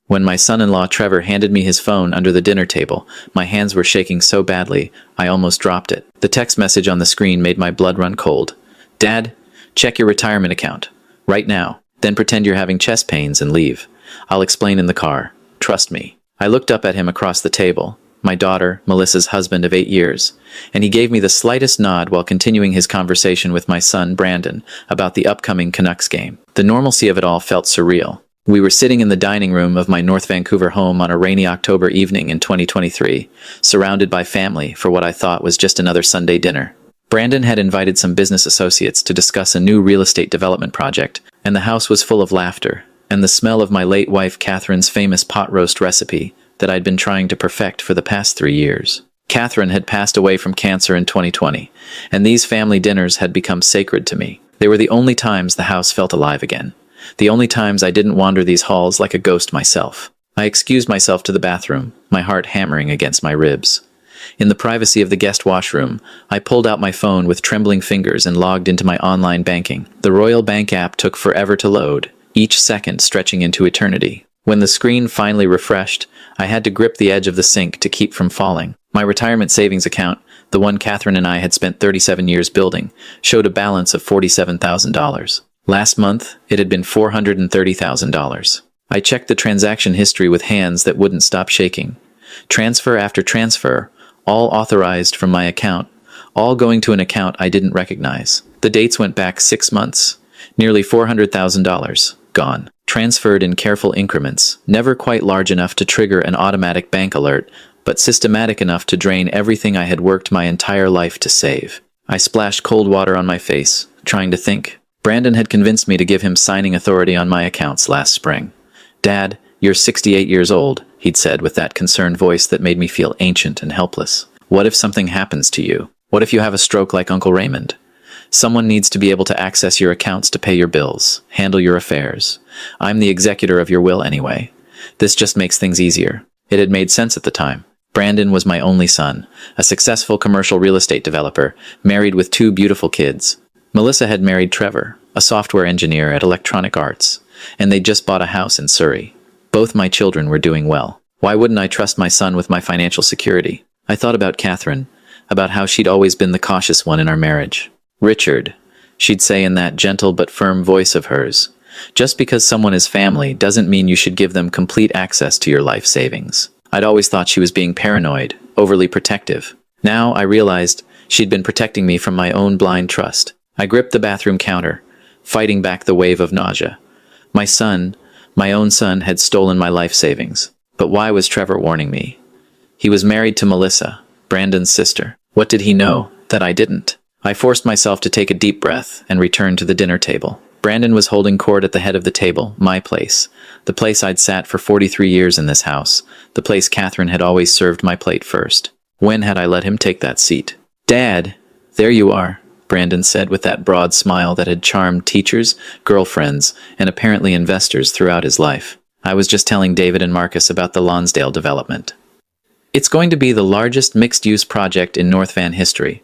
When my son-in-law Trevor handed me his phone under the dinner table, my hands were shaking so badly, I almost dropped it. The text message on the screen made my blood run cold. "Dad, check your retirement account. Right now. Then pretend you're having chest pains and leave. I'll explain in the car. Trust me." I looked up at him across the table, my daughter, Melissa's husband of 8 years, and he gave me the slightest nod while continuing his conversation with my son, Brandon, about the upcoming Canucks game. The normalcy of it all felt surreal. We were sitting in the dining room of my North Vancouver home on a rainy October evening in 2023, surrounded by family for what I thought was just another Sunday dinner. Brandon had invited some business associates to discuss a new real estate development project, and the house was full of laughter, and the smell of my late wife Catherine's famous pot roast recipe that I'd been trying to perfect for the past 3 years. Catherine had passed away from cancer in 2020, and these family dinners had become sacred to me. They were the only times the house felt alive again. The only times I didn't wander these halls like a ghost myself. I excused myself to the bathroom, my heart hammering against my ribs. In the privacy of the guest washroom, I pulled out my phone with trembling fingers and logged into my online banking. The Royal Bank app took forever to load, each second stretching into eternity. When the screen finally refreshed, I had to grip the edge of the sink to keep from falling. My retirement savings account, the one Catherine and I had spent 37 years building, showed a balance of $47,000. Last month, it had been $430,000. I checked the transaction history with hands that wouldn't stop shaking. Transfer after transfer, all authorized from my account, all going to an account I didn't recognize. The dates went back 6 months. Nearly $400,000, gone. Transferred in careful increments, never quite large enough to trigger an automatic bank alert, but systematic enough to drain everything I had worked my entire life to save. I splashed cold water on my face, trying to think. Brandon had convinced me to give him signing authority on my accounts last spring. "Dad, you're 68 years old," he'd said with that concerned voice that made me feel ancient and helpless. "What if something happens to you? What if you have a stroke like Uncle Raymond? Someone needs to be able to access your accounts to pay your bills, handle your affairs. I'm the executor of your will anyway. This just makes things easier." It had made sense at the time. Brandon was my only son, a successful commercial real estate developer, married with 2 beautiful kids. Melissa had married Trevor, a software engineer at Electronic Arts, and they'd just bought a house in Surrey. Both my children were doing well. Why wouldn't I trust my son with my financial security? I thought about Catherine, about how she'd always been the cautious one in our marriage. "Richard," she'd say in that gentle but firm voice of hers, "just because someone is family doesn't mean you should give them complete access to your life savings." I'd always thought she was being paranoid, overly protective. Now I realized she'd been protecting me from my own blind trust. I gripped the bathroom counter, fighting back the wave of nausea. My son, my own son, had stolen my life savings. But why was Trevor warning me? He was married to Melissa, Brandon's sister. What did he know that I didn't? I forced myself to take a deep breath and return to the dinner table. Brandon was holding court at the head of the table, my place, the place I'd sat for 43 years in this house, the place Catherine had always served my plate first. When had I let him take that seat? "Dad, there you are," Brandon said with that broad smile that had charmed teachers, girlfriends, and apparently investors throughout his life. I was just telling David and Marcus about the Lonsdale development. It's going to be the largest mixed-use project in North Van history.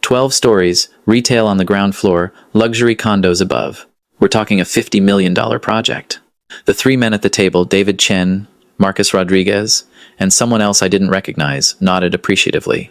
12 stories, retail on the ground floor, luxury condos above. We're talking a $50 million project. The 3 men at the table, David Chen, Marcus Rodriguez, and someone else I didn't recognize, nodded appreciatively.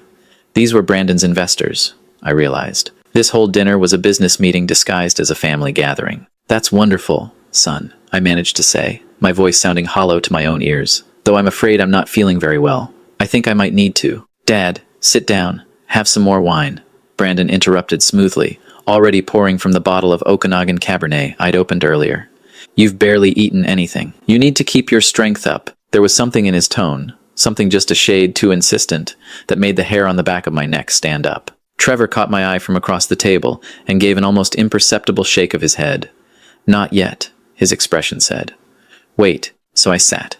These were Brandon's investors, I realized. This whole dinner was a business meeting disguised as a family gathering. "That's wonderful, son," I managed to say, my voice sounding hollow to my own ears. "Though I'm afraid I'm not feeling very well. I think I might need to." "Dad, sit down. Have some more wine," Brandon interrupted smoothly, already pouring from the bottle of Okanagan Cabernet I'd opened earlier. "You've barely eaten anything. You need to keep your strength up." There was something in his tone, something just a shade too insistent, that made the hair on the back of my neck stand up. Trevor caught my eye from across the table and gave an almost imperceptible shake of his head. "Not yet," his expression said. "Wait." So I sat.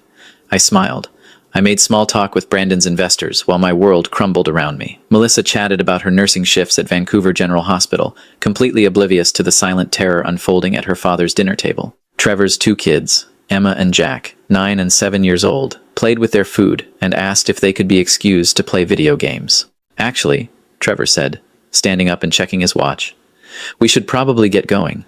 I smiled. I made small talk with Brandon's investors while my world crumbled around me. Melissa chatted about her nursing shifts at Vancouver General Hospital, completely oblivious to the silent terror unfolding at her father's dinner table. Trevor's 2 kids, Emma and Jack, 9 and 7 years old, played with their food and asked if they could be excused to play video games. "Actually," Trevor said, standing up and checking his watch, "we should probably get going.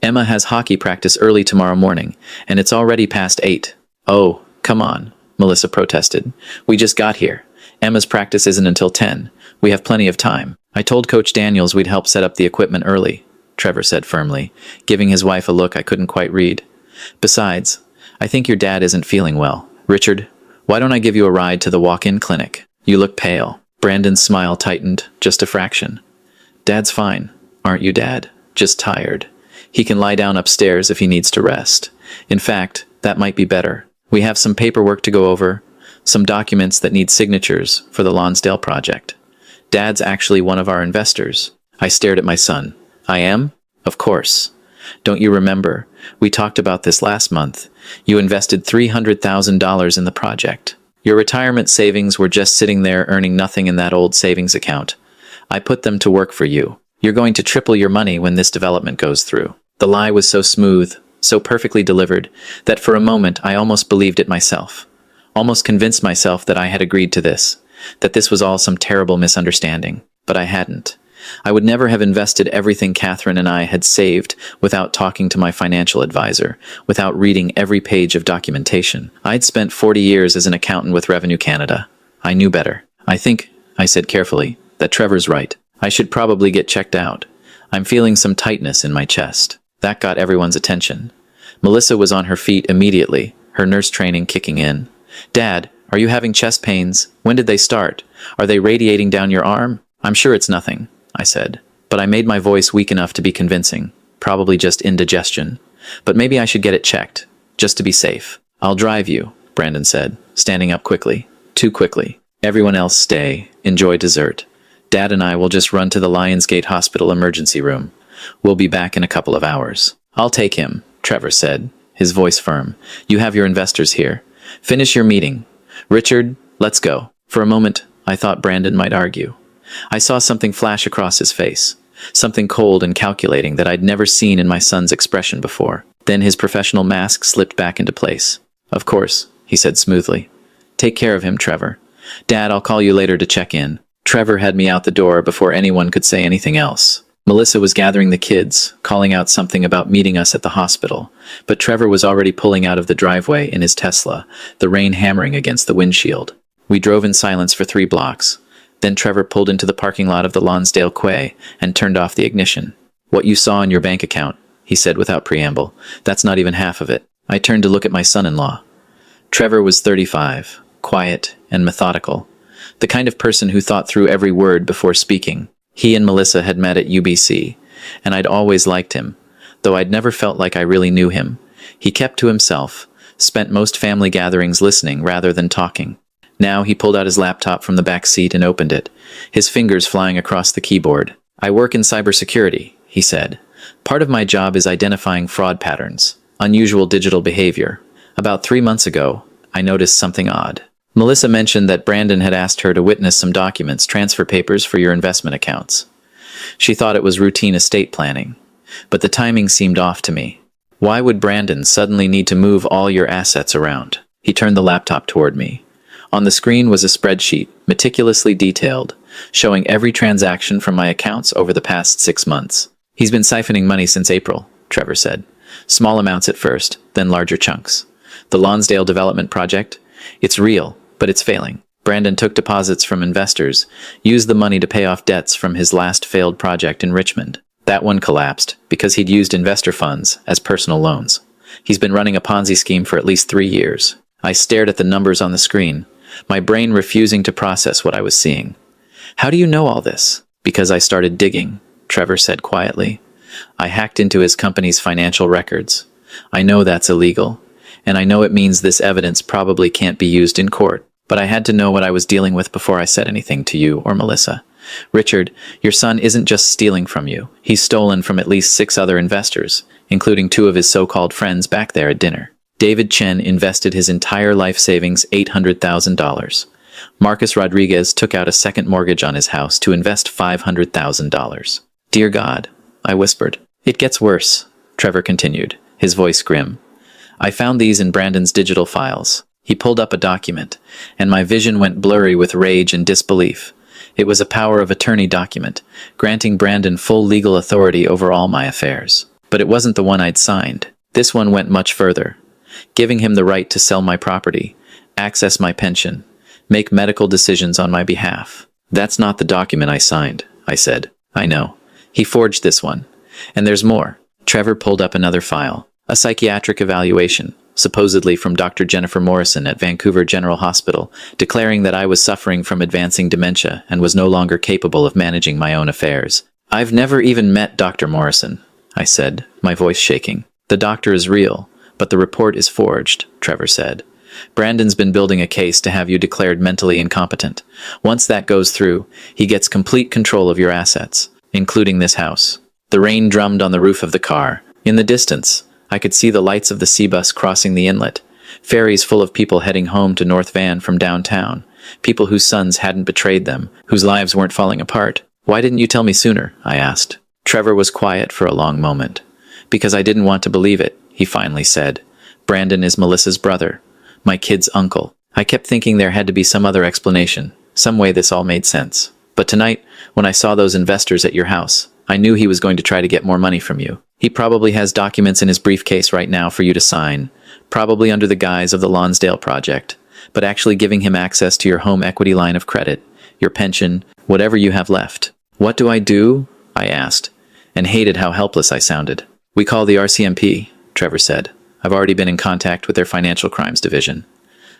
Emma has hockey practice early tomorrow morning, and it's already past 8. "Oh," Come on, Melissa protested. We just got here. Emma's practice isn't until 10. We have plenty of time. I told Coach Daniels we'd help set up the equipment early, Trevor said firmly, giving his wife a look I couldn't quite read. Besides, I think your dad isn't feeling well. Richard, why don't I give you a ride to the walk-in clinic? You look pale. Brandon's smile tightened, just a fraction. Dad's fine. Aren't you, Dad? Just tired. He can lie down upstairs if he needs to rest. In fact, that might be better. We have some paperwork to go over, some documents that need signatures for the Lonsdale project. Dad's actually one of our investors. I stared at my son. I am? Of course. Don't you remember? We talked about this last month. You invested $300,000 in the project. Your retirement savings were just sitting there earning nothing in that old savings account. I put them to work for you. You're going to triple your money when this development goes through. The lie was so smooth, so perfectly delivered, that for a moment I almost believed it myself. Almost convinced myself that I had agreed to this, that this was all some terrible misunderstanding. But I hadn't. I would never have invested everything Catherine and I had saved without talking to my financial advisor, without reading every page of documentation. I'd spent 40 years as an accountant with Revenue Canada. I knew better. I think, I said carefully, that Trevor's right. I should probably get checked out. I'm feeling some tightness in my chest. That got everyone's attention. Melissa was on her feet immediately, her nurse training kicking in. Dad, are you having chest pains? When did they start? Are they radiating down your arm? I'm sure it's nothing, I said, but I made my voice weak enough to be convincing. Probably just indigestion. But maybe I should get it checked, just to be safe. I'll drive you, Brandon said, standing up quickly. Too quickly. Everyone else stay. Enjoy dessert. Dad and I will just run to the Lionsgate Hospital emergency room. We'll be back in a couple of hours. I'll take him, Trevor said, his voice firm. You have your investors here. Finish your meeting. Richard, let's go. For a moment, I thought Brandon might argue. I saw something flash across his face, something cold and calculating that I'd never seen in my son's expression before. Then his professional mask slipped back into place. Of course, he said smoothly. Take care of him, Trevor. Dad, I'll call you later to check in. Trevor had me out the door before anyone could say anything else. Melissa was gathering the kids, calling out something about meeting us at the hospital, but Trevor was already pulling out of the driveway in his Tesla, the rain hammering against the windshield. We drove in silence for 3 blocks. Then Trevor pulled into the parking lot of the Lonsdale Quay and turned off the ignition. What you saw in your bank account, he said without preamble. That's not even half of it. I turned to look at my son-in-law. Trevor was 35, quiet and methodical, the kind of person who thought through every word before speaking. He and Melissa had met at UBC, and I'd always liked him, though I'd never felt like I really knew him. He kept to himself, spent most family gatherings listening rather than talking. Now he pulled out his laptop from the back seat and opened it, his fingers flying across the keyboard. I work in cybersecurity, he said. Part of my job is identifying fraud patterns, unusual digital behavior. About 3 months ago, I noticed something odd. Melissa mentioned that Brandon had asked her to witness some documents, transfer papers for your investment accounts. She thought it was routine estate planning, but the timing seemed off to me. Why would Brandon suddenly need to move all your assets around? He turned the laptop toward me. On the screen was a spreadsheet, meticulously detailed, showing every transaction from my accounts over the past 6 months. He's been siphoning money since April, Trevor said. Small amounts at first, then larger chunks. The Lonsdale development project? It's real, but it's failing. Brandon took deposits from investors, used the money to pay off debts from his last failed project in Richmond. That one collapsed because he'd used investor funds as personal loans. He's been running a Ponzi scheme for at least 3 years. I stared at the numbers on the screen, my brain refusing to process what I was seeing. How do you know all this? Because I started digging, Trevor said quietly. I hacked into his company's financial records. I know that's illegal, and I know it means this evidence probably can't be used in court. But I had to know what I was dealing with before I said anything to you or Melissa. Richard, your son isn't just stealing from you. He's stolen from at least 6 other investors, including 2 of his so-called friends back there at dinner. David Chen invested his entire life savings, $800,000. Marcus Rodriguez took out a second mortgage on his house to invest $500,000. Dear God, I whispered. It gets worse, Trevor continued, his voice grim. I found these in Brandon's digital files. He pulled up a document, and my vision went blurry with rage and disbelief. It was a power of attorney document, granting Brandon full legal authority over all my affairs. But it wasn't the one I'd signed. This one went much further. giving him the right to sell my property, access my pension, make medical decisions on my behalf. That's not the document I signed, I said. I know. He forged this one. And there's more. Trevor pulled up another file. A psychiatric evaluation, supposedly from Dr. Jennifer Morrison at Vancouver General Hospital, declaring that I was suffering from advancing dementia and was no longer capable of managing my own affairs. I've never even met Dr. Morrison, I said, my voice shaking. The doctor is real, but the report is forged, Trevor said. Brandon's been building a case to have you declared mentally incompetent. Once that goes through, he gets complete control of your assets, including this house. The rain drummed on the roof of the car. In the distance, I could see the lights of the C-bus crossing the inlet, ferries full of people heading home to North Van from downtown, people whose sons hadn't betrayed them, whose lives weren't falling apart. Why didn't you tell me sooner? I asked. Trevor was quiet for a long moment. Because I didn't want to believe it, he finally said. Brandon is Melissa's brother, my kid's uncle. I kept thinking there had to be some other explanation, some way this all made sense. But tonight, when I saw those investors at your house, I knew he was going to try to get more money from you. He probably has documents in his briefcase right now for you to sign, probably under the guise of the Lonsdale Project, but actually giving him access to your home equity line of credit, your pension, whatever you have left. What do? I asked, and hated how helpless I sounded. We call the RCMP, Trevor said. I've already been in contact with their financial crimes division.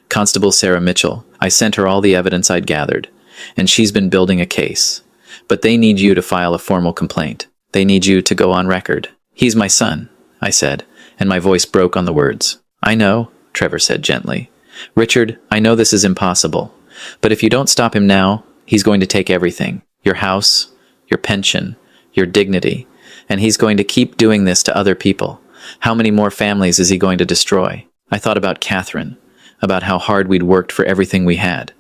Constable Sarah Mitchell, I sent her all the evidence I'd gathered, and she's been building a case. But they need you to file a formal complaint. They need you to go on record. He's my son, I said, and my voice broke on the words. I know, Trevor said gently. Richard, I know this is impossible, but if you don't stop him now, he's going to take everything. Your house, your pension, your dignity, and he's going to keep doing this to other people. How many more families is he going to destroy? I thought about Catherine, about how hard we'd worked for everything we had.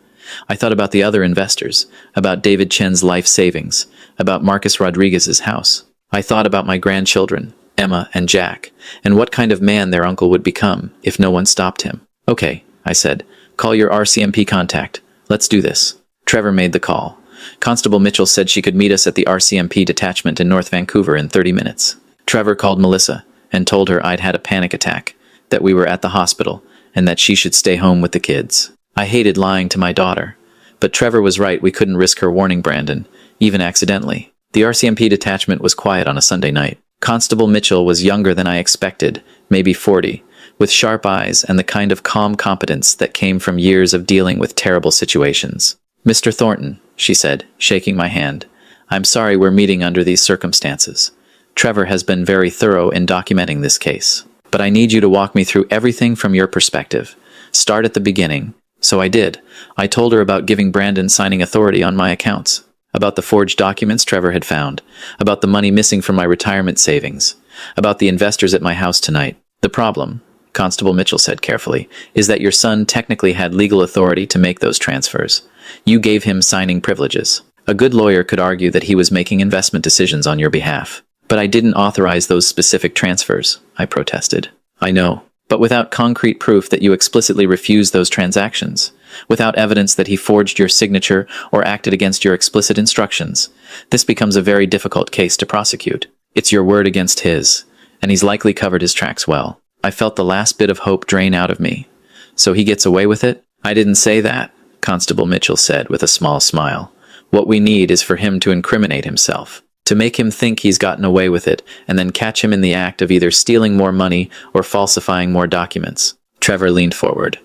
I thought about the other investors, about David Chen's life savings, about Marcus Rodriguez's house. I thought about my grandchildren, Emma and Jack, and what kind of man their uncle would become if no one stopped him. Okay, I said, call your RCMP contact. Let's do this. Trevor made the call. Constable Mitchell said she could meet us at the RCMP detachment in North Vancouver in 30 minutes. Trevor called Melissa and told her I'd had a panic attack, that we were at the hospital, and that she should stay home with the kids. I hated lying to my daughter, but Trevor was right. We couldn't risk her warning Brandon, even accidentally. The RCMP detachment was quiet on a Sunday night. Constable Mitchell was younger than I expected, maybe 40, with sharp eyes and the kind of calm competence that came from years of dealing with terrible situations. Mr. Thornton, she said, shaking my hand, I'm sorry we're meeting under these circumstances. Trevor has been very thorough in documenting this case, but I need you to walk me through everything from your perspective. Start at the beginning. So I did. I told her about giving Brandon signing authority on my accounts, about the forged documents Trevor had found, about the money missing from my retirement savings, about the investors at my house tonight. The problem, Constable Mitchell said carefully, is that your son technically had legal authority to make those transfers. You gave him signing privileges. A good lawyer could argue that he was making investment decisions on your behalf. But I didn't authorize those specific transfers, I protested. I know, but without concrete proof that you explicitly refused those transactions, without evidence that he forged your signature or acted against your explicit instructions, this becomes a very difficult case to prosecute. It's your word against his, and he's likely covered his tracks well. I felt the last bit of hope drain out of me. So he gets away with it? I didn't say that, Constable Mitchell said with a small smile. What we need is for him to incriminate himself, to make him think he's gotten away with it, and then catch him in the act of either stealing more money or falsifying more documents. Trevor leaned forward.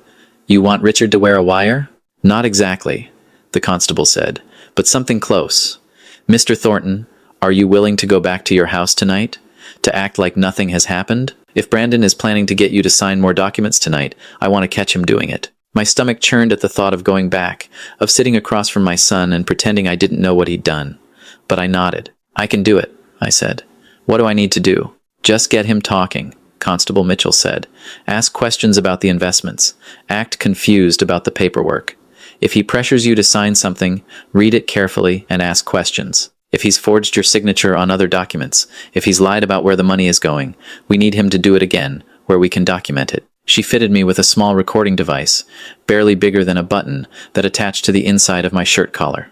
You want Richard to wear a wire? Not exactly, the constable said, but something close. Mr. Thornton, are you willing to go back to your house tonight? To act like nothing has happened? If Brandon is planning to get you to sign more documents tonight, I want to catch him doing it. My stomach churned at the thought of going back, of sitting across from my son and pretending I didn't know what he'd done. But I nodded. I can do it, I said. What do I need to do? Just get him talking, Constable Mitchell said. Ask questions about the investments. Act confused about the paperwork. If he pressures you to sign something, read it carefully and ask questions. If he's forged your signature on other documents, if he's lied about where the money is going, we need him to do it again, where we can document it. She fitted me with a small recording device, barely bigger than a button, that attached to the inside of my shirt collar.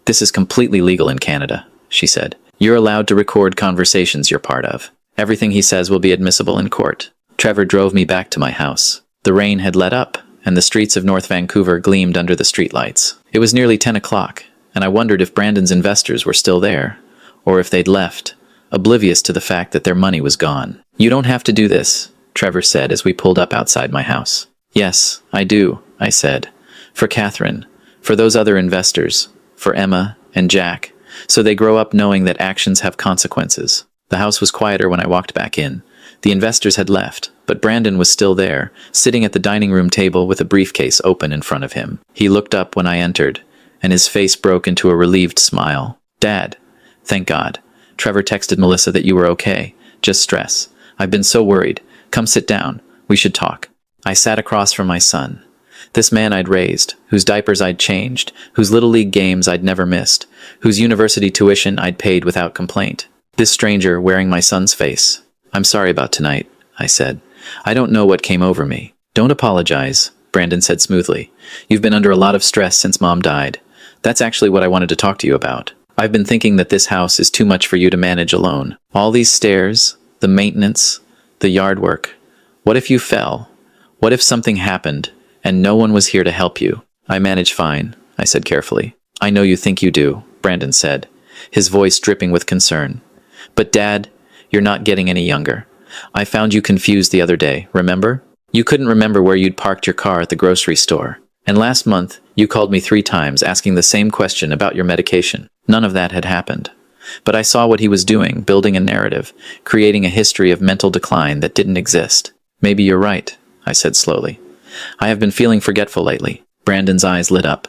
This is completely legal in Canada, she said. You're allowed to record conversations you're part of. Everything he says will be admissible in court. Trevor drove me back to my house. The rain had let up, and the streets of North Vancouver gleamed under the streetlights. It was nearly 10 o'clock, and I wondered if Brandon's investors were still there, or if they'd left, oblivious to the fact that their money was gone. "You don't have to do this," Trevor said as we pulled up outside my house. "Yes, I do," I said. "For Catherine, for those other investors, for Emma and Jack, so they grow up knowing that actions have consequences." The house was quieter when I walked back in. The investors had left, but Brandon was still there, sitting at the dining room table with a briefcase open in front of him. He looked up when I entered, and his face broke into a relieved smile. "Dad, thank God. Trevor texted Melissa that you were okay. Just stress. I've been so worried. Come sit down. We should talk." I sat across from my son. This man I'd raised, whose diapers I'd changed, whose Little League games I'd never missed, whose university tuition I'd paid without complaint. This stranger wearing my son's face. "I'm sorry about tonight," I said. "I don't know what came over me." "Don't apologize," Brandon said smoothly. "You've been under a lot of stress since Mom died. That's actually what I wanted to talk to you about. I've been thinking that this house is too much for you to manage alone. All these stairs, the maintenance, the yard work. What if you fell? What if something happened, and no one was here to help you?" "I manage fine," I said carefully. "I know you think you do," Brandon said, his voice dripping with concern. "But Dad, you're not getting any younger. I found you confused the other day, remember? You couldn't remember where you'd parked your car at the grocery store. And last month, you called me 3 times asking the same question about your medication. None of that had happened. But I saw what he was doing, building a narrative, creating a history of mental decline that didn't exist. Maybe you're right," I said slowly. "I have been feeling forgetful lately." Brandon's eyes lit up.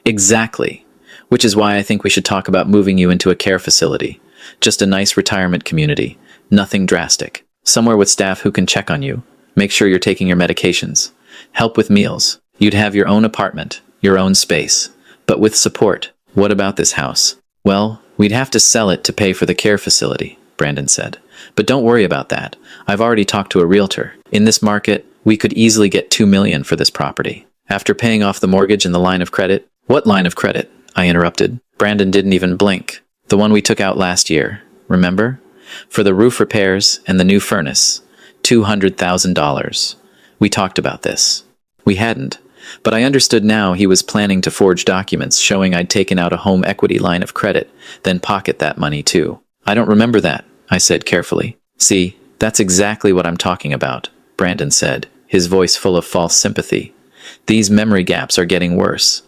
"Exactly. Which is why I think we should talk about moving you into a care facility. Just a nice retirement community. Nothing drastic. Somewhere with staff who can check on you. Make sure you're taking your medications. Help with meals. You'd have your own apartment, your own space. But with support. What about this house?" "Well, we'd have to sell it to pay for the care facility," Brandon said. "But don't worry about that. I've already talked to a realtor. In this market, we could easily get $2 million for this property. After paying off the mortgage and the line of credit." "What line of credit?" I interrupted. Brandon didn't even blink. "The one we took out last year, remember? For the roof repairs and the new furnace. $200,000. We talked about this." We hadn't, but I understood now he was planning to forge documents showing I'd taken out a home equity line of credit, then pocket that money too. "I don't remember that," I said carefully. "See, that's exactly what I'm talking about," Brandon said, his voice full of false sympathy. "These memory gaps are getting worse,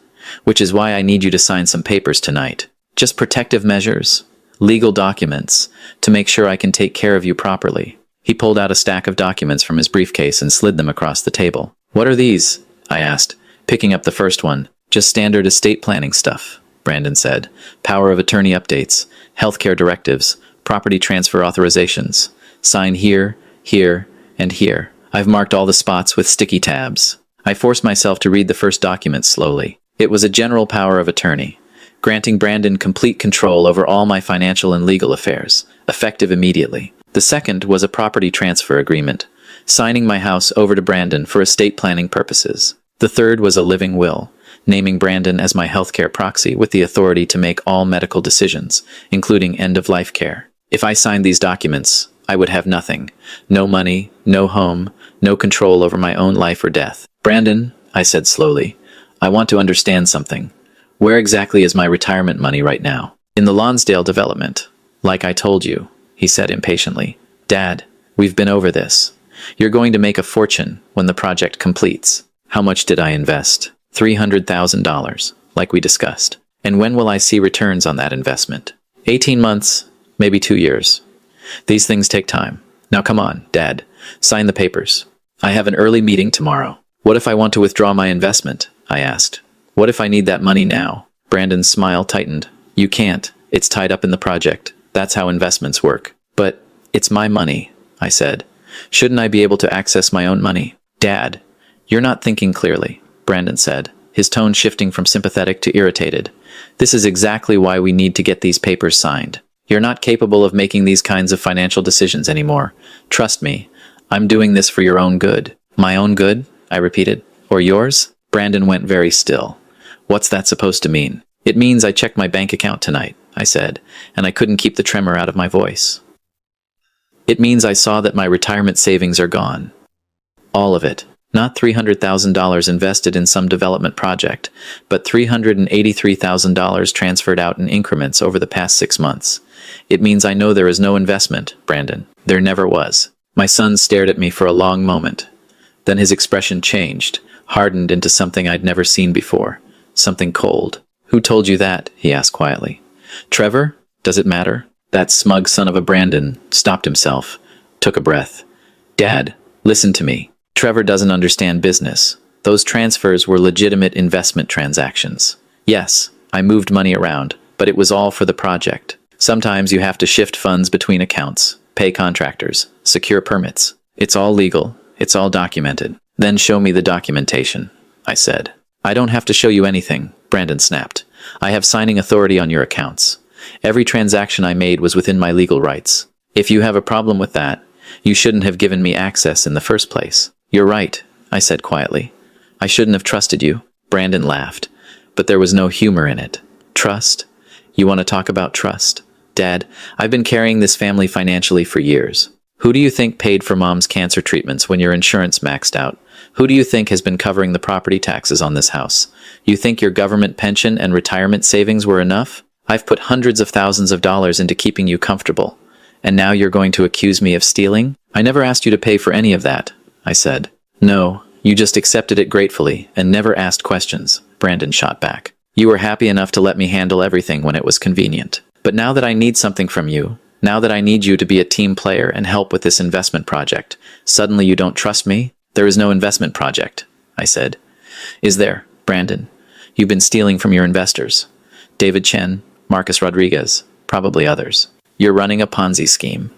which is why I need you to sign some papers tonight. Just protective measures, legal documents, to make sure I can take care of you properly." He pulled out a stack of documents from his briefcase and slid them across the table. "What are these?" I asked, picking up the first one. "Just standard estate planning stuff," Brandon said. "Power of attorney updates, healthcare directives, property transfer authorizations. Sign here, here, and here." I've marked all the spots with sticky tabs. I forced myself to read the first document slowly. It was a general power of attorney, granting Brandon complete control over all my financial and legal affairs, effective immediately. The second was a property transfer agreement, signing my house over to Brandon for estate planning purposes. The third was a living will, naming Brandon as my healthcare proxy with the authority to make all medical decisions, including end-of-life care. If I signed these documents, I would have nothing. No money, no home, no control over my own life or death. "Brandon," I said slowly, "I want to understand something. Where exactly is my retirement money right now?" "In the Lonsdale development, like I told you," he said impatiently. "Dad, we've been over this. You're going to make a fortune when the project completes." How much did I invest? $300,000, like we discussed. "And when will I see returns on that investment?" 18 months, maybe 2 years. These things take time. Now come on, Dad, sign the papers. I have an early meeting tomorrow. "What if I want to withdraw my investment?" I asked. "What if I need that money now?" Brandon's smile tightened. "You can't. It's tied up in the project. That's how investments work." "But it's my money," I said. "Shouldn't I be able to access my own money?" "Dad, you're not thinking clearly," Brandon said, his tone shifting from sympathetic to irritated. "This is exactly why we need to get these papers signed. You're not capable of making these kinds of financial decisions anymore. Trust me, I'm doing this for your own good." "My own good?" I repeated. "Or yours?" Brandon went very still. "What's that supposed to mean?" "It means I checked my bank account tonight," I said, and I couldn't keep the tremor out of my voice. "It means I saw that my retirement savings are gone. All of it. Not $300,000 invested in some development project, but $383,000 transferred out in increments over the past 6 months. It means I know there is no investment, Brandon. There never was. My son stared at me for a long moment. Then his expression changed, hardened into something I'd never seen before. Something cold. Who told you that? He asked quietly. Trevor? Does it matter? That smug son of a Brandon stopped himself, took a breath. Dad, listen to me. Trevor doesn't understand business. Those transfers were legitimate investment transactions. Yes, I moved money around, but it was all for the project. Sometimes you have to shift funds between accounts, pay contractors, secure permits. It's all legal. It's all documented. Then show me the documentation, I said. I don't have to show you anything, Brandon snapped. I have signing authority on your accounts. Every transaction I made was within my legal rights. If you have a problem with that, you shouldn't have given me access in the first place. You're right, I said quietly. I shouldn't have trusted you. Brandon laughed, but there was no humor in it. Trust? You want to talk about trust? Dad, I've been carrying this family financially for years. Who do you think paid for Mom's cancer treatments when your insurance maxed out? Who do you think has been covering the property taxes on this house? You think your government pension and retirement savings were enough? I've put hundreds of thousands of dollars into keeping you comfortable. And now you're going to accuse me of stealing? I never asked you to pay for any of that, I said. No, you just accepted it gratefully and never asked questions, Brandon shot back. You were happy enough to let me handle everything when it was convenient. But now that I need something from you, now that I need you to be a team player and help with this investment project, suddenly you don't trust me? There is no investment project, I said. Is there, Brandon? You've been stealing from your investors. David Chen, Marcus Rodriguez, probably others. You're running a Ponzi scheme,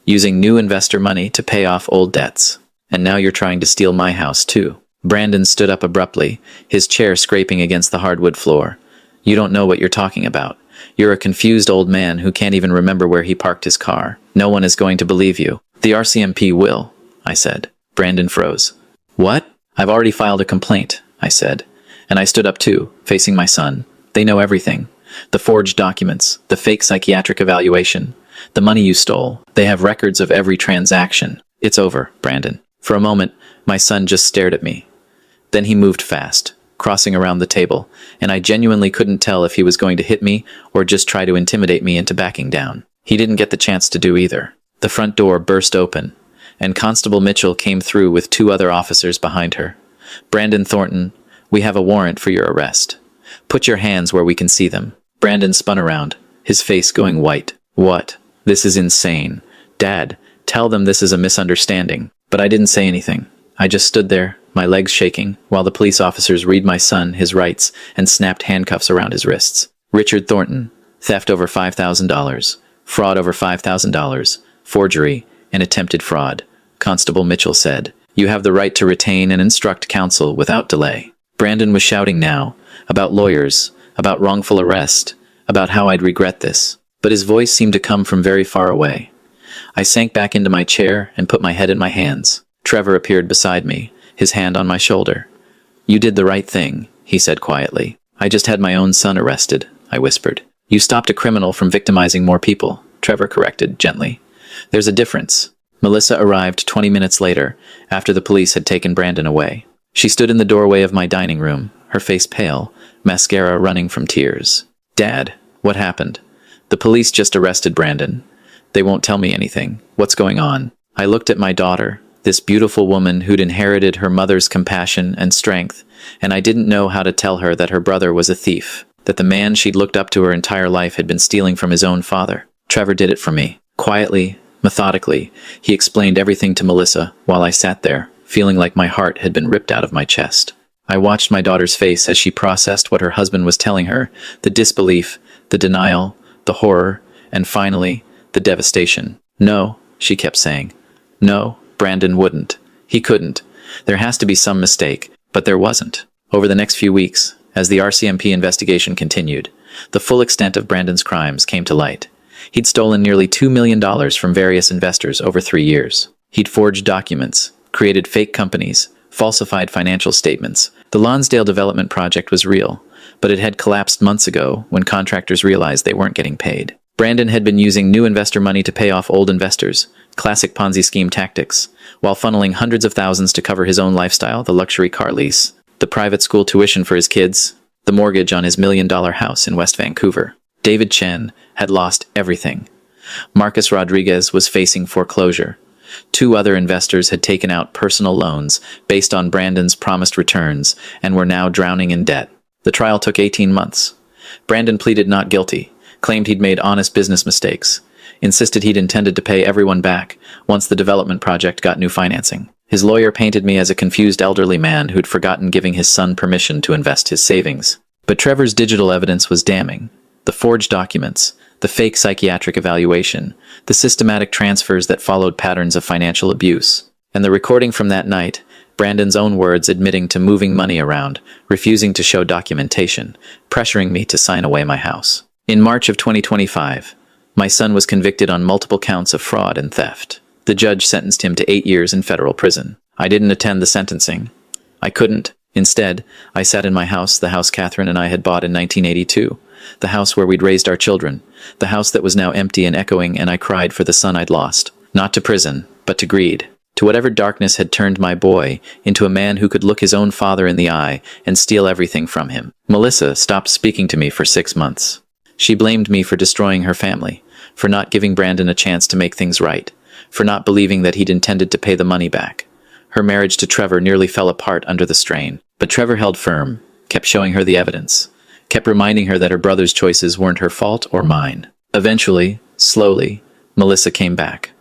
using new investor money to pay off old debts. And now you're trying to steal my house, too. Brandon stood up abruptly, his chair scraping against the hardwood floor. You don't know what you're talking about. You're a confused old man who can't even remember where he parked his car. No one is going to believe you. The RCMP will, I said. Brandon froze. What? I've already filed a complaint, I said. And I stood up too, facing my son. They know everything. The forged documents, the fake psychiatric evaluation, the money you stole. They have records of every transaction. It's over, Brandon. For a moment, my son just stared at me. Then he moved fast, crossing around the table, and I genuinely couldn't tell if he was going to hit me or just try to intimidate me into backing down. He didn't get the chance to do either. The front door burst open, and Constable Mitchell came through with 2 other officers behind her. Brandon Thornton, we have a warrant for your arrest. Put your hands where we can see them. Brandon spun around, his face going white. What? This is insane. Dad, tell them this is a misunderstanding. But I didn't say anything. I just stood there, my legs shaking, while the police officers read my son his rights and snapped handcuffs around his wrists. Richard Thornton, theft over $5,000, fraud over $5,000, forgery, and attempted fraud, Constable Mitchell said. You have the right to retain and instruct counsel without delay. Brandon was shouting now, about lawyers, about wrongful arrest, about how I'd regret this. But his voice seemed to come from very far away. I sank back into my chair and put my head in my hands. Trevor appeared beside me, his hand on my shoulder. You did the right thing, he said quietly. I just had my own son arrested, I whispered. You stopped a criminal from victimizing more people, Trevor corrected gently. There's a difference. Melissa arrived 20 minutes later, after the police had taken Brandon away. She stood in the doorway of my dining room, her face pale, mascara running from tears. Dad, what happened? The police just arrested Brandon. They won't tell me anything. What's going on? I looked at my daughter, this beautiful woman who'd inherited her mother's compassion and strength, and I didn't know how to tell her that her brother was a thief, that the man she'd looked up to her entire life had been stealing from his own father. Trevor did it for me. Quietly, methodically, he explained everything to Melissa while I sat there, feeling like my heart had been ripped out of my chest. I watched my daughter's face as she processed what her husband was telling her, the disbelief, the denial, the horror, and finally, the devastation. No, she kept saying. No, Brandon wouldn't. He couldn't. There has to be some mistake, but there wasn't. Over the next few weeks, as the RCMP investigation continued, the full extent of Brandon's crimes came to light. He'd stolen nearly $2 million from various investors over 3 years. He'd forged documents, created fake companies, falsified financial statements. The Lonsdale development project was real, but it had collapsed months ago when contractors realized they weren't getting paid. Brandon had been using new investor money to pay off old investors, Classic Ponzi scheme tactics. While funneling hundreds of thousands to cover his own lifestyle, the luxury car lease, the private school tuition for his kids, the mortgage on his $1 million house in West Vancouver, David Chen had lost everything. Marcus Rodriguez was facing foreclosure. 2 other investors had taken out personal loans based on Brandon's promised returns and were now drowning in debt. The trial took 18 months. Brandon pleaded not guilty, claimed he'd made honest business mistakes, insisted he'd intended to pay everyone back once the development project got new financing. His lawyer painted me as a confused elderly man who'd forgotten giving his son permission to invest his savings. But Trevor's digital evidence was damning. The forged documents, the fake psychiatric evaluation, the systematic transfers that followed patterns of financial abuse, and the recording from that night, Brandon's own words admitting to moving money around, refusing to show documentation, pressuring me to sign away my house. In March of 2025, my son was convicted on multiple counts of fraud and theft. The judge sentenced him to 8 years in federal prison. I didn't attend the sentencing. I couldn't. Instead, I sat in my house, the house Catherine and I had bought in 1982, the house where we'd raised our children, the house that was now empty and echoing, and I cried for the son I'd lost. Not to prison, but to greed. To whatever darkness had turned my boy into a man who could look his own father in the eye and steal everything from him. Melissa stopped speaking to me for 6 months. She blamed me for destroying her family, for not giving Brandon a chance to make things right, for not believing that he'd intended to pay the money back. Her marriage to Trevor nearly fell apart under the strain. But Trevor held firm, kept showing her the evidence, kept reminding her that her brother's choices weren't her fault or mine. Eventually, slowly, Melissa came back.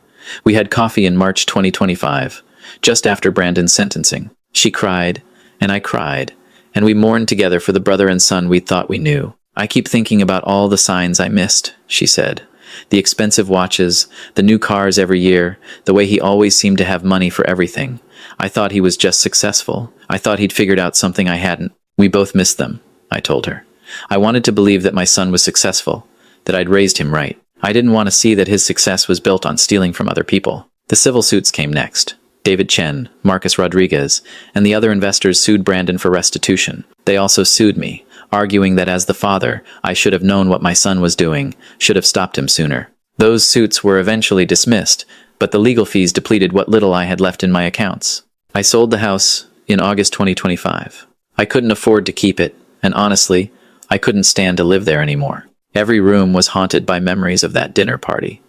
We had coffee in March 2025, just after Brandon's sentencing. She cried, and I cried, and we mourned together for the brother and son we thought we knew. I keep thinking about all the signs I missed, she said. The expensive watches, the new cars every year, the way he always seemed to have money for everything. I thought he was just successful. I thought he'd figured out something I hadn't. We both missed them, I told her. I wanted to believe that my son was successful, that I'd raised him right. I didn't want to see that his success was built on stealing from other people. The civil suits came next. David Chen, Marcus Rodriguez, and the other investors sued Brandon for restitution. They also sued me, arguing that as the father, I should have known what my son was doing, should have stopped him sooner. Those suits were eventually dismissed, but the legal fees depleted what little I had left in my accounts. I sold the house in August 2025. I couldn't afford to keep it, and honestly, I couldn't stand to live there anymore. Every room was haunted by memories of that dinner party,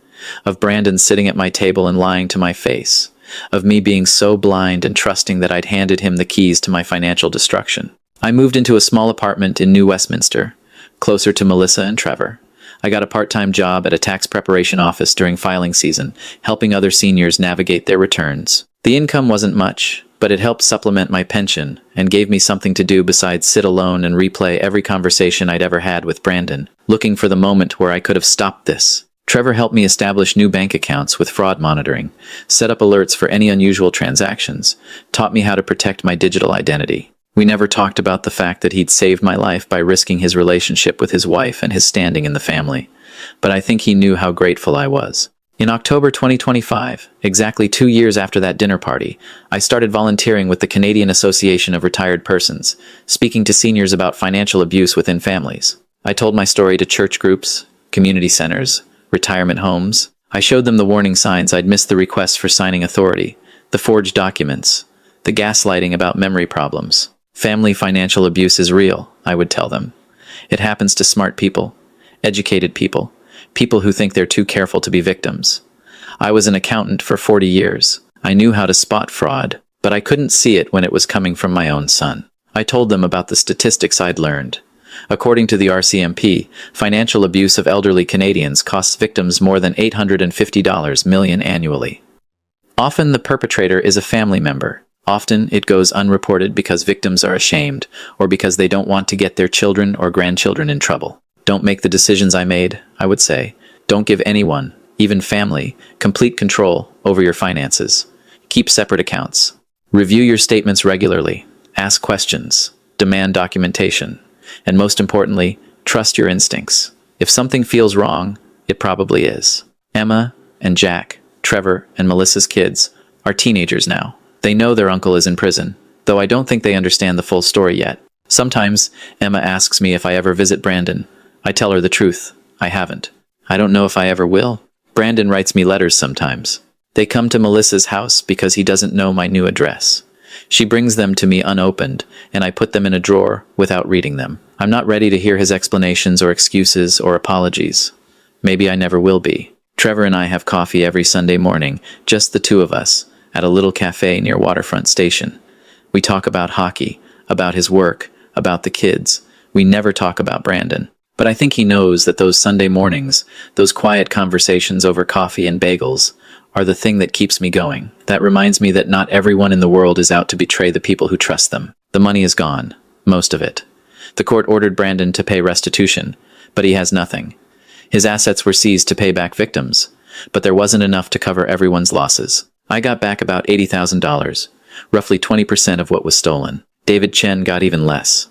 of Brandon sitting at my table and lying to my face, of me being so blind and trusting that I'd handed him the keys to my financial destruction. I moved into a small apartment in New Westminster, closer to Melissa and Trevor. I got a part-time job at a tax preparation office during filing season, helping other seniors navigate their returns. The income wasn't much, but it helped supplement my pension and gave me something to do besides sit alone and replay every conversation I'd ever had with Brandon, looking for the moment where I could have stopped this. Trevor helped me establish new bank accounts with fraud monitoring, set up alerts for any unusual transactions, taught me how to protect my digital identity. We never talked about the fact that he'd saved my life by risking his relationship with his wife and his standing in the family, but I think he knew how grateful I was. In October 2025, exactly 2 years after that dinner party, I started volunteering with the Canadian Association of Retired Persons, speaking to seniors about financial abuse within families. I told my story to church groups, community centers, retirement homes. I showed them the warning signs I'd missed, the requests for signing authority, the forged documents, the gaslighting about memory problems. Family financial abuse is real, I would tell them. It happens to smart people, educated people, people who think they're too careful to be victims. I was an accountant for 40 years. I knew how to spot fraud, but I couldn't see it when it was coming from my own son. I told them about the statistics I'd learned. According to the RCMP, financial abuse of elderly Canadians costs victims more than $850 million annually. Often the perpetrator is a family member. Often it goes unreported because victims are ashamed or because they don't want to get their children or grandchildren in trouble. Don't make the decisions I made, I would say. Don't give anyone, even family, complete control over your finances. Keep separate accounts. Review your statements regularly. Ask questions. Demand documentation. And most importantly, trust your instincts. If something feels wrong, it probably is. Emma and Jack, Trevor and Melissa's kids, are teenagers now. They know their uncle is in prison, though I don't think they understand the full story yet. Sometimes, Emma asks me if I ever visit Brandon. I tell her the truth. I haven't. I don't know if I ever will. Brandon writes me letters sometimes. They come to Melissa's house because he doesn't know my new address. She brings them to me unopened, and I put them in a drawer without reading them. I'm not ready to hear his explanations or excuses or apologies. Maybe I never will be. Trevor and I have coffee every Sunday morning, just the two of us, at a little cafe near Waterfront Station. We talk about hockey, about his work, about the kids. We never talk about Brandon. But I think he knows that those Sunday mornings, those quiet conversations over coffee and bagels, are the thing that keeps me going. That reminds me that not everyone in the world is out to betray the people who trust them. The money is gone. Most of it. The court ordered Brandon to pay restitution, but he has nothing. His assets were seized to pay back victims, but there wasn't enough to cover everyone's losses. I got back about $80,000, roughly 20% of what was stolen. David Chen got even less.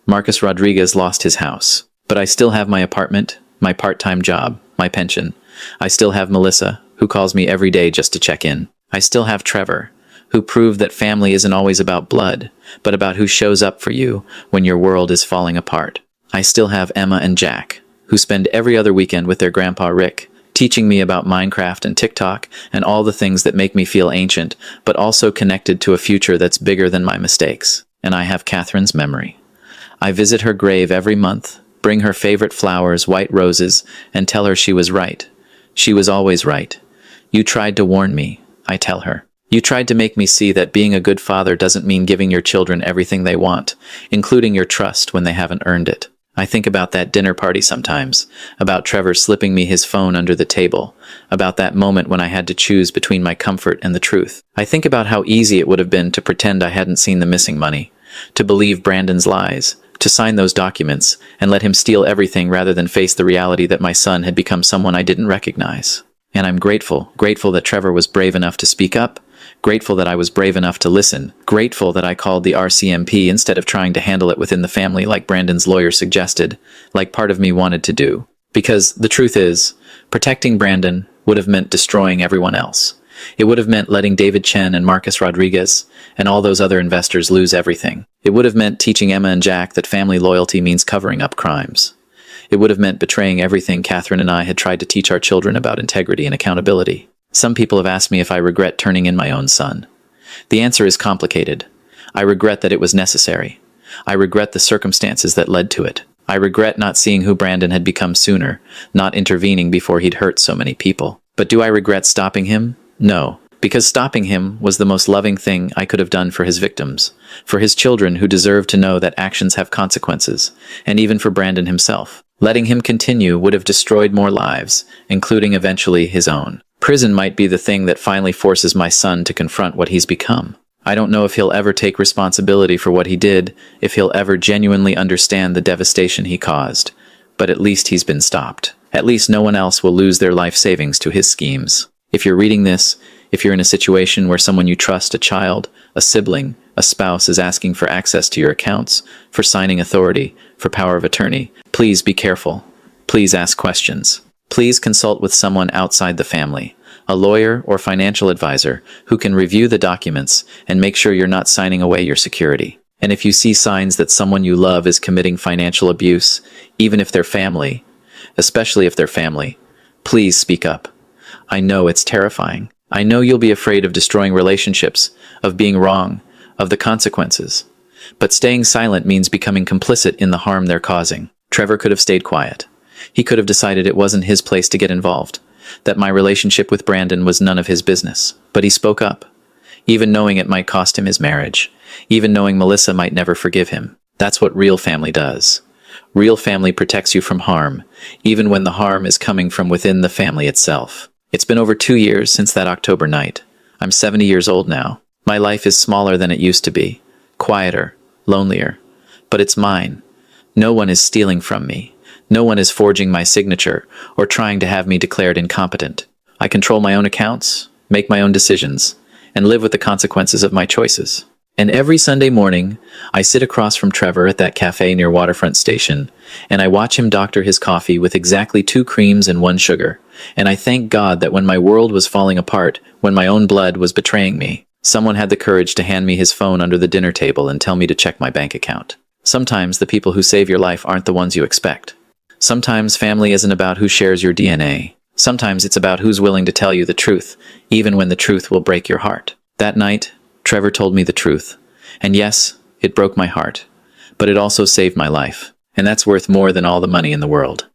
Marcus Rodriguez lost his house. But I still have my apartment, my part-time job, my pension. I still have Melissa, who calls me every day just to check in. I still have Trevor, who proved that family isn't always about blood, but about who shows up for you when your world is falling apart. I still have Emma and Jack, who spend every other weekend with their grandpa Rick, teaching me about Minecraft and TikTok and all the things that make me feel ancient, but also connected to a future that's bigger than my mistakes. And I have Catherine's memory. I visit her grave every month, bring her favorite flowers, white roses, and tell her she was right. She was always right. You tried to warn me, I tell her. You tried to make me see that being a good father doesn't mean giving your children everything they want, including your trust when they haven't earned it. I think about that dinner party sometimes, about Trevor slipping me his phone under the table, about that moment when I had to choose between my comfort and the truth. I think about how easy it would have been to pretend I hadn't seen the missing money, to believe Brandon's lies, to sign those documents and let him steal everything rather than face the reality that my son had become someone I didn't recognize. And I'm grateful that Trevor was brave enough to speak up, grateful that I was brave enough to listen, grateful that I called the RCMP instead of trying to handle it within the family like Brandon's lawyer suggested, like part of me wanted to do. Because the truth is, protecting Brandon would have meant destroying everyone else. It would have meant letting David Chen and Marcus Rodriguez and all those other investors lose everything. It would have meant teaching Emma and Jack that family loyalty means covering up crimes. It would have meant betraying everything Catherine and I had tried to teach our children about integrity and accountability. Some people have asked me if I regret turning in my own son. The answer is complicated. I regret that it was necessary. I regret the circumstances that led to it. I regret not seeing who Brandon had become sooner, not intervening before he'd hurt so many people. But do I regret stopping him? No, because stopping him was the most loving thing I could have done for his victims, for his children who deserve to know that actions have consequences, and even for Brandon himself. Letting him continue would have destroyed more lives, including eventually his own. Prison might be the thing that finally forces my son to confront what he's become. I don't know if he'll ever take responsibility for what he did, if he'll ever genuinely understand the devastation he caused, but at least he's been stopped. At least no one else will lose their life savings to his schemes. If you're reading this, if you're in a situation where someone you trust, a child, a sibling, a spouse is asking for access to your accounts, for signing authority, for power of attorney, please be careful. Please ask questions. Please consult with someone outside the family, a lawyer or financial advisor who can review the documents and make sure you're not signing away your security. And if you see signs that someone you love is committing financial abuse, even if they're family, especially if they're family, please speak up. I know it's terrifying. I know you'll be afraid of destroying relationships, of being wrong, of the consequences. But staying silent means becoming complicit in the harm they're causing. Trevor could have stayed quiet. He could have decided it wasn't his place to get involved, that my relationship with Brandon was none of his business. But he spoke up, even knowing it might cost him his marriage, even knowing Melissa might never forgive him. That's what real family does. Real family protects you from harm, even when the harm is coming from within the family itself. It's been over 2 years since that October night. I'm 70 years old now. My life is smaller than it used to be, quieter, lonelier. But it's mine. No one is stealing from me. No one is forging my signature or trying to have me declared incompetent. I control my own accounts, make my own decisions, and live with the consequences of my choices. And every Sunday morning, I sit across from Trevor at that cafe near Waterfront Station, and I watch him doctor his coffee with exactly 2 creams and 1 sugar. And I thank God that when my world was falling apart, when my own blood was betraying me, someone had the courage to hand me his phone under the dinner table and tell me to check my bank account. Sometimes the people who save your life aren't the ones you expect. Sometimes family isn't about who shares your DNA, Sometimes it's about who's willing to tell you the truth, even when the truth will break your heart. That night, Trevor told me the truth. And yes, it broke my heart. But it also saved my life. And that's worth more than all the money in the world.